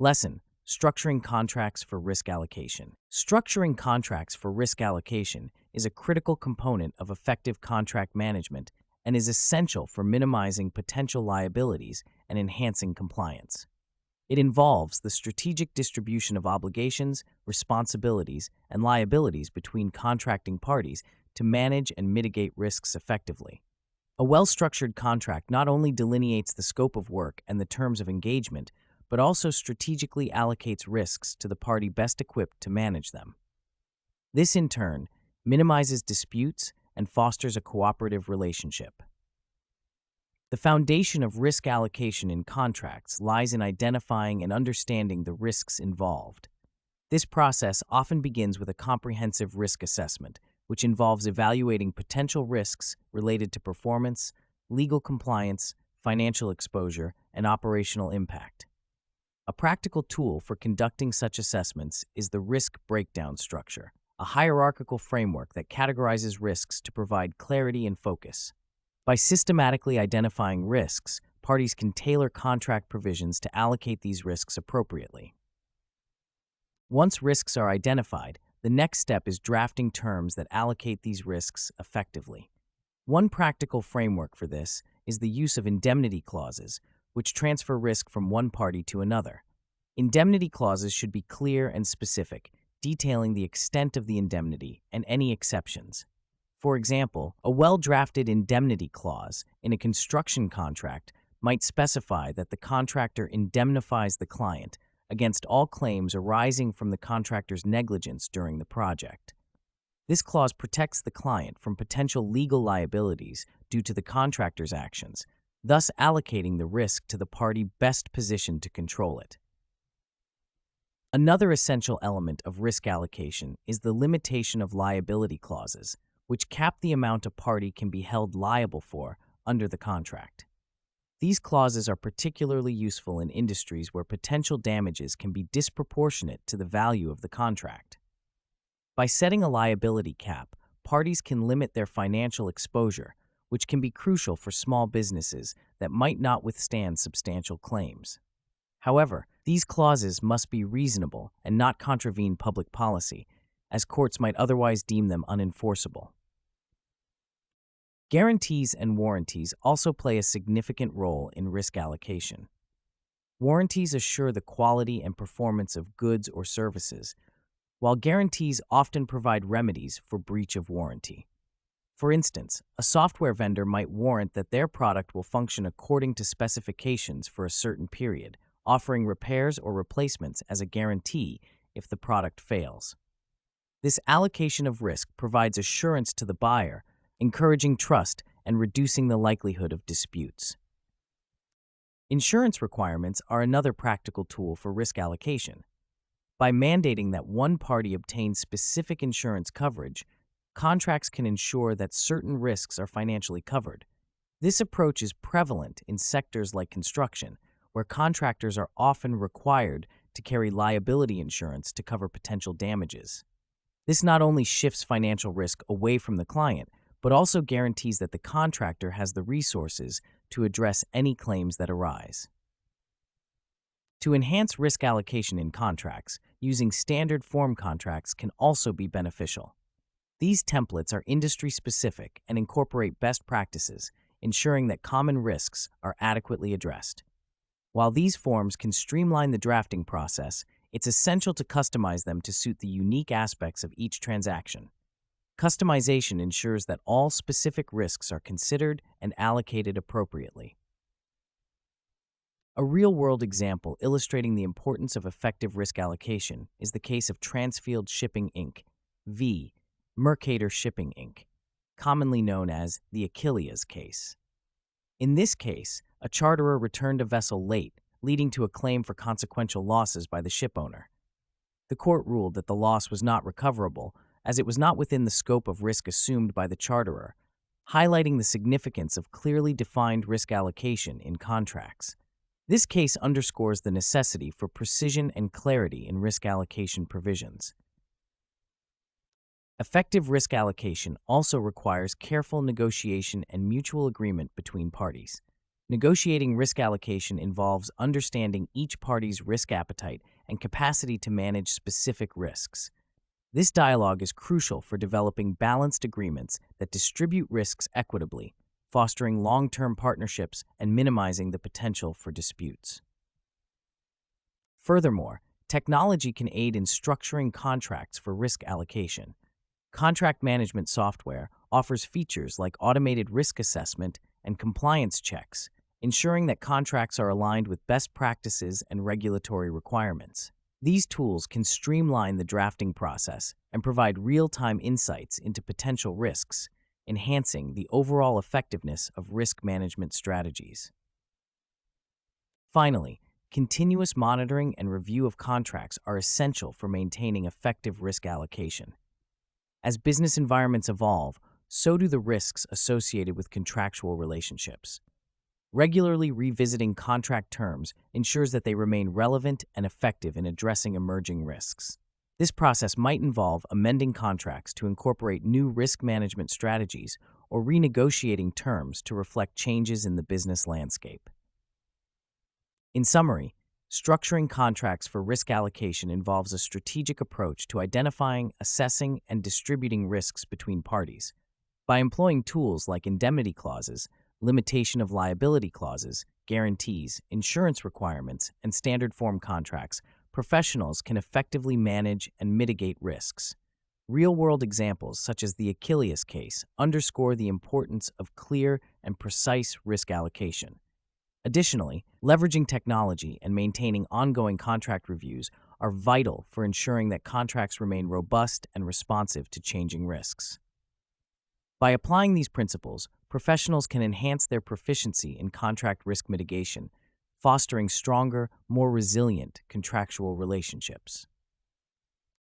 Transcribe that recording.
Lesson: Structuring contracts for risk allocation. Structuring contracts for risk allocation is a critical component of effective contract management and is essential for minimizing potential liabilities and enhancing compliance. It involves the strategic distribution of obligations, responsibilities, and liabilities between contracting parties to manage and mitigate risks effectively. A well-structured contract not only delineates the scope of work and the terms of engagement, but also strategically allocates risks to the party best equipped to manage them. This, in turn, minimizes disputes and fosters a cooperative relationship. The foundation of risk allocation in contracts lies in identifying and understanding the risks involved. This process often begins with a comprehensive risk assessment, which involves evaluating potential risks related to performance, legal compliance, financial exposure, and operational impact. A practical tool for conducting such assessments is the risk breakdown structure, a hierarchical framework that categorizes risks to provide clarity and focus. By systematically identifying risks, parties can tailor contract provisions to allocate these risks appropriately. Once risks are identified, the next step is drafting terms that allocate these risks effectively. One practical framework for this is the use of indemnity clauses, which transfer risk from one party to another. Indemnity clauses should be clear and specific, detailing the extent of the indemnity and any exceptions. For example, a well-drafted indemnity clause in a construction contract might specify that the contractor indemnifies the client against all claims arising from the contractor's negligence during the project. This clause protects the client from potential legal liabilities due to the contractor's actions, thus allocating the risk to the party best positioned to control it. Another essential element of risk allocation is the limitation of liability clauses, which cap the amount a party can be held liable for under the contract. These clauses are particularly useful in industries where potential damages can be disproportionate to the value of the contract. By setting a liability cap, parties can limit their financial exposure, which can be crucial for small businesses that might not withstand substantial claims. However, these clauses must be reasonable and not contravene public policy, as courts might otherwise deem them unenforceable. Guarantees and warranties also play a significant role in risk allocation. Warranties assure the quality and performance of goods or services, while guarantees often provide remedies for breach of warranty. For instance, a software vendor might warrant that their product will function according to specifications for a certain period, offering repairs or replacements as a guarantee if the product fails. This allocation of risk provides assurance to the buyer, encouraging trust and reducing the likelihood of disputes. Insurance requirements are another practical tool for risk allocation. By mandating that one party obtains specific insurance coverage, contracts can ensure that certain risks are financially covered. This approach is prevalent in sectors like construction, where contractors are often required to carry liability insurance to cover potential damages. This not only shifts financial risk away from the client, but also guarantees that the contractor has the resources to address any claims that arise. To enhance risk allocation in contracts, using standard form contracts can also be beneficial. These templates are industry-specific and incorporate best practices, ensuring that common risks are adequately addressed. While these forms can streamline the drafting process, it's essential to customize them to suit the unique aspects of each transaction. Customization ensures that all specific risks are considered and allocated appropriately. A real-world example illustrating the importance of effective risk allocation is the case of Transfield Shipping Inc., v. Mercator Shipping Inc., commonly known as the Achilles case. In this case, a charterer returned a vessel late, leading to a claim for consequential losses by the shipowner. The court ruled that the loss was not recoverable, as it was not within the scope of risk assumed by the charterer, highlighting the significance of clearly defined risk allocation in contracts. This case underscores the necessity for precision and clarity in risk allocation provisions. Effective risk allocation also requires careful negotiation and mutual agreement between parties. Negotiating risk allocation involves understanding each party's risk appetite and capacity to manage specific risks. This dialogue is crucial for developing balanced agreements that distribute risks equitably, fostering long-term partnerships and minimizing the potential for disputes. Furthermore, technology can aid in structuring contracts for risk allocation. Contract management software offers features like automated risk assessment and compliance checks, ensuring that contracts are aligned with best practices and regulatory requirements. These tools can streamline the drafting process and provide real-time insights into potential risks, enhancing the overall effectiveness of risk management strategies. Finally, continuous monitoring and review of contracts are essential for maintaining effective risk allocation. As business environments evolve, so do the risks associated with contractual relationships. Regularly revisiting contract terms ensures that they remain relevant and effective in addressing emerging risks. This process might involve amending contracts to incorporate new risk management strategies or renegotiating terms to reflect changes in the business landscape. In summary, structuring contracts for risk allocation involves a strategic approach to identifying, assessing, and distributing risks between parties. By employing tools like indemnity clauses, limitation of liability clauses, guarantees, insurance requirements, and standard form contracts, professionals can effectively manage and mitigate risks. Real-world examples, such as the Achilles case, underscore the importance of clear and precise risk allocation. Additionally, leveraging technology and maintaining ongoing contract reviews are vital for ensuring that contracts remain robust and responsive to changing risks. By applying these principles, professionals can enhance their proficiency in contract risk mitigation, fostering stronger, more resilient contractual relationships.